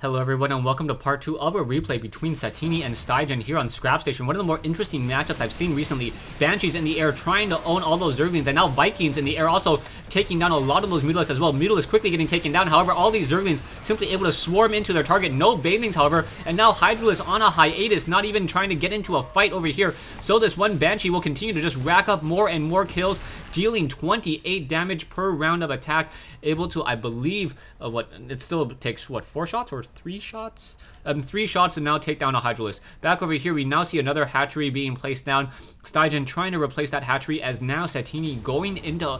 Hello everyone and welcome to part 2 of a replay between Satiini and StyGGeN here on Scrap Station. One of the more interesting matchups I've seen recently. Banshees in the air trying to own all those Zerglings, and now Vikings in the air also taking down a lot of those Mutalisks as well. Mutalisks quickly getting taken down, however all these Zerglings simply able to swarm into their target. No Banelings however, and now Hydralisk on a hiatus, not even trying to get into a fight over here. So this one Banshee will continue to just rack up more and more kills, dealing 28 damage per round of attack, able to, I believe, it still takes, 4 shots or 3 shots? 3 shots to now take down a Hydralisk. Back over here, we now see another hatchery being placed down. StyGGeN trying to replace that hatchery, as now Satiini going into,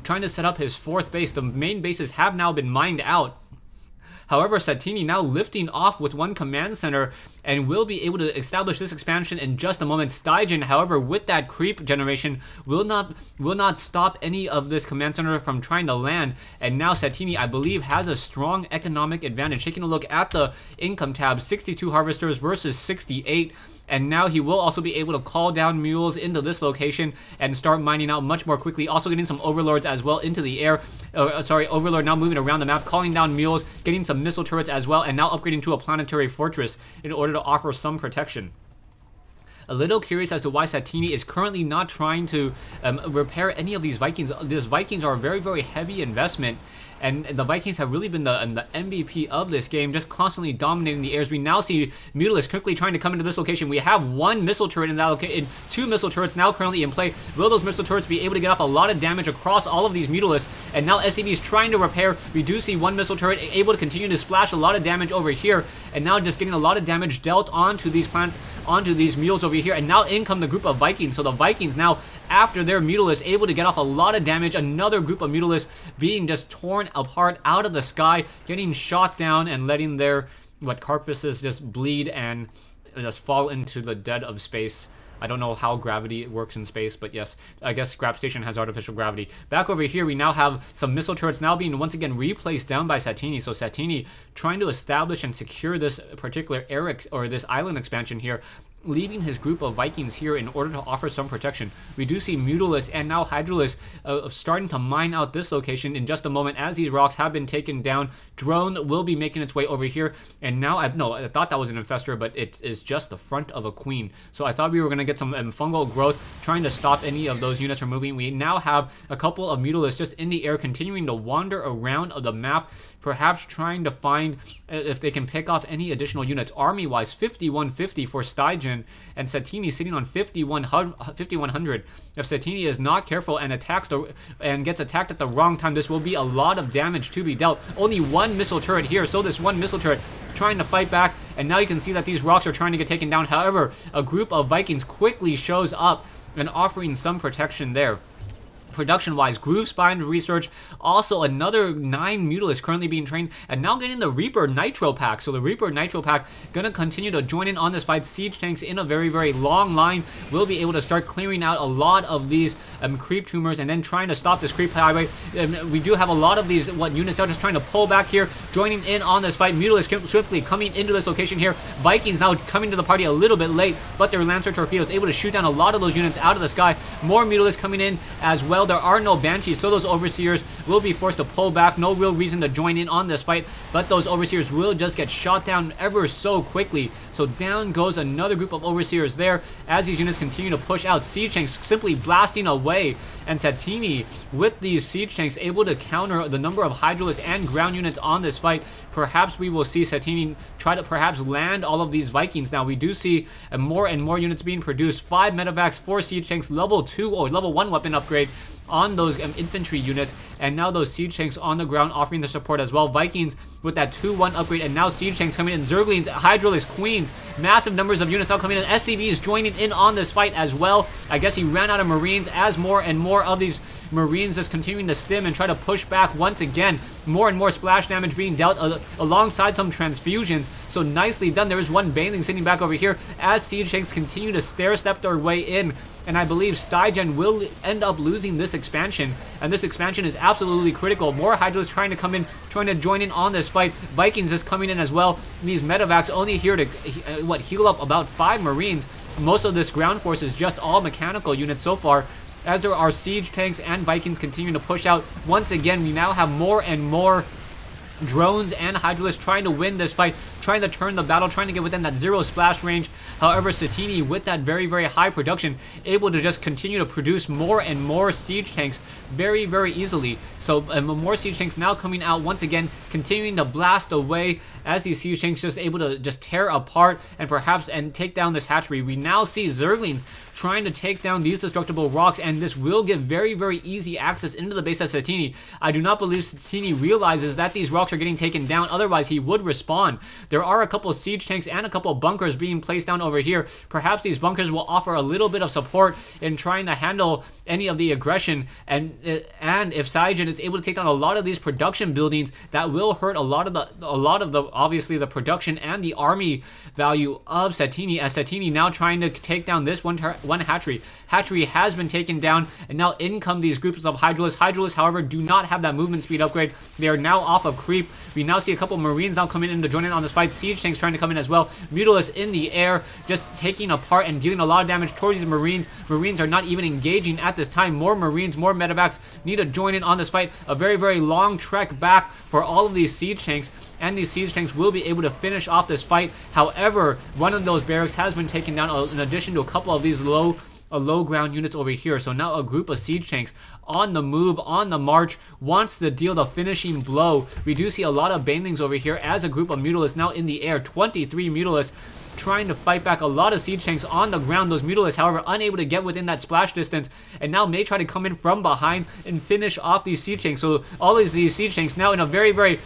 trying to set up his 4th base. The main bases have now been mined out. However, Satiini now lifting off with 1 command center and will be able to establish this expansion in just a moment. StyGGeN, however, with that creep generation, will not stop any of this command center from trying to land. And now Satiini, I believe, has a strong economic advantage. Taking a look at the income tab, 62 harvesters versus 68. And now he will also be able to call down mules into this location and start mining out much more quickly. Also getting some overlords as well into the air. Overlord now moving around the map, calling down mules, getting some missile turrets as well, and now upgrading to a planetary fortress in order to offer some protection. A little curious as to why Satiini is currently not trying to repair any of these Vikings. These Vikings are a very, very heavy investment. And the Vikings have really been the MVP of this game, just constantly dominating the airs. We now see Mutalisks quickly trying to come into this location. We have 1 missile turret in that location, 2 missile turrets now currently in play. Will those missile turrets be able to get off a lot of damage across all of these Mutalisks? And now SCV is trying to repair. We do see 1 missile turret able to continue to splash a lot of damage over here, and now just getting a lot of damage dealt onto these mules over here. And now in come the group of Vikings. So the Vikings now, after their Mutalisks, able to get off a lot of damage. Another group of Mutalisks being just torn apart out of the sky, getting shot down and letting their carcasses just bleed and just fall into the dead of space. I don't know how gravity works in space, but yes, I guess Scrap Station has artificial gravity. Back over here, we now have some missile turrets now being once again replaced down by Satiini. So Satiini trying to establish and secure this particular this island expansion here, leaving his group of Vikings here in order to offer some protection. We do see Mutalisks and now Hydralisk starting to mine out this location in just a moment as these rocks have been taken down. Drone will be making its way over here, and now I thought that was an infestor, but it is just the front of a queen. So I thought we were going to get some fungal growth trying to stop any of those units from moving. We now have a couple of Mutalisks just in the air continuing to wander around the map, perhaps trying to find if they can pick off any additional units. Army-wise, 5150 for StyGGeN, and Satiini sitting on 5100. If Satiini is not careful and gets attacked at the wrong time, this will be a lot of damage to be dealt. Only 1 missile turret here, so this 1 missile turret trying to fight back, and now you can see that these rocks are trying to get taken down. However, a group of Vikings quickly shows up and offering some protection there. Production-wise, Groove Spine Research, also another 9 Mutalisks currently being trained, and now getting the Reaper Nitro Pack. So the Reaper Nitro Pack gonna continue to join in on this fight. Siege tanks in a very, very long line will be able to start clearing out a lot of these creep tumors and then trying to stop this creep highway. We do have a lot of these units now just trying to pull back here, joining in on this fight. Mutalisks swiftly coming into this location here. Vikings now coming to the party a little bit late, but their Lancer torpedoes able to shoot down a lot of those units out of the sky. More Mutalisks coming in as well. There are no Banshees, so those Overseers will be forced to pull back. No real reason to join in on this fight, but those Overseers will just get shot down ever so quickly. So down goes another group of Overseers there as these units continue to push out. Siege tanks simply blasting away, and Satiini with these siege tanks able to counter the number of Hydralisks and ground units on this fight. Perhaps we will see Satiini try to perhaps land all of these Vikings. Now we do see more and more units being produced. 5 medevacs, 4 siege tanks, level 2 or level 1 weapon upgrade on those infantry units, and now those siege tanks on the ground offering the support as well. Vikings with that 2-1 upgrade, and now siege tanks coming in. Zerglings, Hydralisks, Queens, massive numbers of units now coming in. SCV is joining in on this fight as well. I guess he ran out of Marines as more and more of these Marines just continuing to stim and try to push back once again. More and more splash damage being dealt alongside some transfusions. So nicely done. There is 1 Baneling sitting back over here as siege tanks continue to stair-step their way in. And I believe StyGGeN will end up losing this expansion, and this expansion is absolutely critical. More Hydralisks trying to come in, trying to join in on this fight. Vikings is coming in as well. These medevacs only here to heal up about 5 Marines. Most of this ground force is just all mechanical units so far, as there are siege tanks and Vikings continuing to push out. Once again, we now have more and more Drones and Hydralisk trying to win this fight, trying to turn the battle, trying to get within that 0 splash range. However, Satiini, with that very, very high production, able to just continue to produce more and more siege tanks very, very easily. So more siege tanks now coming out once again, continuing to blast away as these siege tanks just able to just tear apart and perhaps take down this hatchery. We now see Zerglings trying to take down these destructible rocks, and this will give very, very easy access into the base of Satiini. I do not believe Satiini realizes that these rocks are getting taken down, otherwise he would respawn. There are a couple siege tanks and a couple bunkers being placed down over here. Perhaps these bunkers will offer a little bit of support in trying to handle any of the aggression, and if StyGGeN is able to take down a lot of these production buildings, that will hurt a lot of the obviously the production and the army value of Satiini, as Satiini now trying to take down this one hatchery. Hatchery has been taken down, and now in come these groups of Hydralisks. Hydralisks, however, do not have that movement speed upgrade. They are now off of creep. We now see a couple Marines now coming in to join in on this fight. Siege tanks trying to come in as well. Mutalisks in the air, just taking apart and dealing a lot of damage towards these Marines. Marines are not even engaging at this time. More Marines, more medevacs need to join in on this fight. A very, very long trek back for all of these siege tanks, and these siege tanks will be able to finish off this fight. However, one of those barracks has been taken down in addition to a couple of these low ground units over here. So now a group of siege tanks on the move, on the march, wants to deal the finishing blow. We do see a lot of banelings over here as a group of Mutalisks now in the air. 23 Mutalisks trying to fight back a lot of siege tanks on the ground. Those Mutalisks, however, unable to get within that splash distance, and now may try to come in from behind and finish off these siege tanks. So all of these siege tanks now in a very, very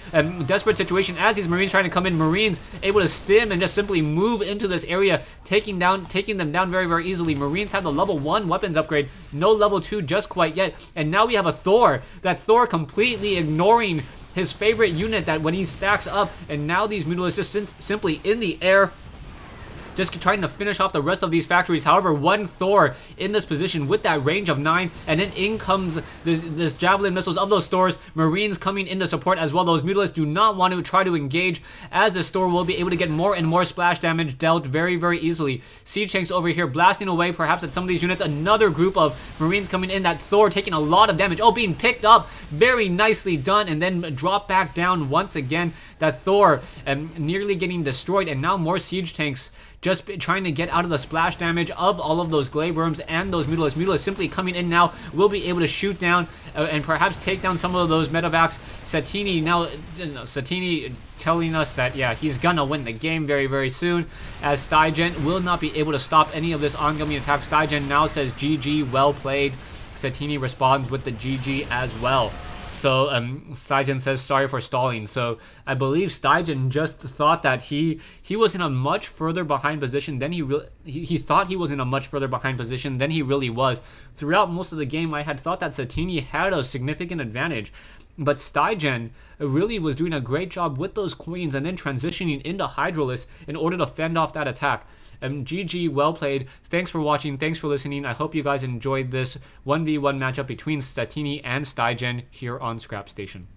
desperate situation as these Marines trying to come in. Marines able to stim and just simply move into this area, taking them down very, very easily. Marines have the level 1 weapons upgrade, no level 2 just quite yet, and now we have a Thor. That Thor completely ignoring his favorite unit that when he stacks up, and now these Mutalisks just simply in the air, just trying to finish off the rest of these factories. However, one Thor in this position with that range of 9, and then in comes this javelin missiles of those Thors. Marines coming into support as well. Those Mutalisks do not want to try to engage, as this Thor will be able to get more and more splash damage dealt very, very easily. Siege tanks over here blasting away perhaps at some of these units. Another group of Marines coming in. That Thor taking a lot of damage. Oh, being picked up. Very nicely done, and then drop back down once again. That Thor nearly getting destroyed, and now more siege tanks just trying to get out of the splash damage of all of those glaive worms and those Mutalisks. Mutalisks simply coming in now will be able to shoot down and perhaps take down some of those medevacs. Satiini telling us that, yeah, he's gonna win the game very, very soon, as StyGGeN will not be able to stop any of this ongoing attack. StyGGeN now says GG, well played. Satiini responds with the GG as well. So StyGGeN says sorry for stalling. So I believe StyGGeN just thought that he was in a much further behind position than he thought he was in a much further behind position than he really was. Throughout most of the game, I had thought that Satiini had a significant advantage, but StyGGeN really was doing a great job with those queens and then transitioning into Hydralisk in order to fend off that attack. GG, well played. Thanks for watching. Thanks for listening. I hope you guys enjoyed this 1v1 matchup between Satiini and StyGGeN here on Scrap Station.